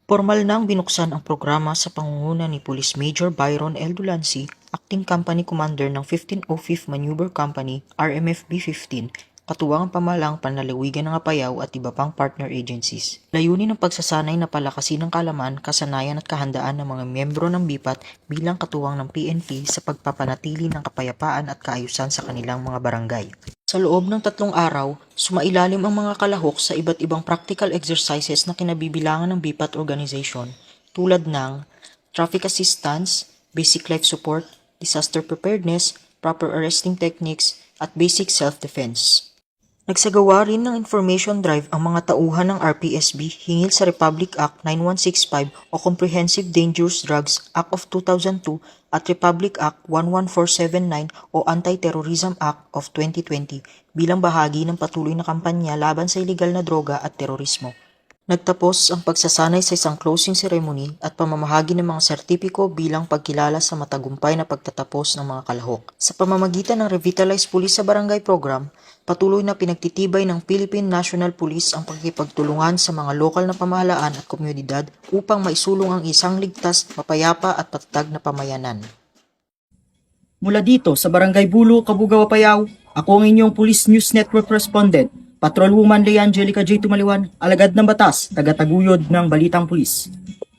Pormal nang binuksan ang programa sa pangunguna ni Police Major Byron L. Dulancey, Acting Company Commander ng 1505th Maneuver Company, RMFB-15, katuwang ang pamahalang panlalawigan ng Apayao at iba pang partner agencies. Layunin ng pagsasanay na palakasin ng kalaman, kasanayan at kahandaan ng mga miyembro ng BIPAT bilang katuwang ng PNP sa pagpapanatili ng kapayapaan at kaayusan sa kanilang mga barangay. Sa loob ng 3 araw, sumailalim ang mga kalahok sa iba't ibang practical exercises na kinabibilangan ng BIPAT organization tulad ng traffic assistance, basic life support, disaster preparedness, proper arresting techniques, at basic self-defense. Nagsagawa rin ng information drive ang mga tauhan ng RPSB hingil sa Republic Act 9165 o Comprehensive Dangerous Drugs Act of 2002 at Republic Act 11479 o Anti-Terrorism Act of 2020 bilang bahagi ng patuloy na kampanya laban sa ilegal na droga at terorismo. Nagtapos ang pagsasanay sa isang closing ceremony at pamamahagi ng mga sertipiko bilang pagkilala sa matagumpay na pagtatapos ng mga kalahok. Sa pamamagitan ng Revitalize Police sa Barangay Program, patuloy na pinagtitibay ng Philippine National Police ang pagkipagtulungan sa mga lokal na pamahalaan at komunidad upang maisulong ang isang ligtas, mapayapa at patatag na pamayanan. Mula dito sa Barangay Bulo, Cabugao, Apayao, ako ang inyong Police News Network Correspondent, Patrolwoman Leia Angelica J. Tumaliwan, alagad ng batas, tagataguyod ng Balitang Pulis.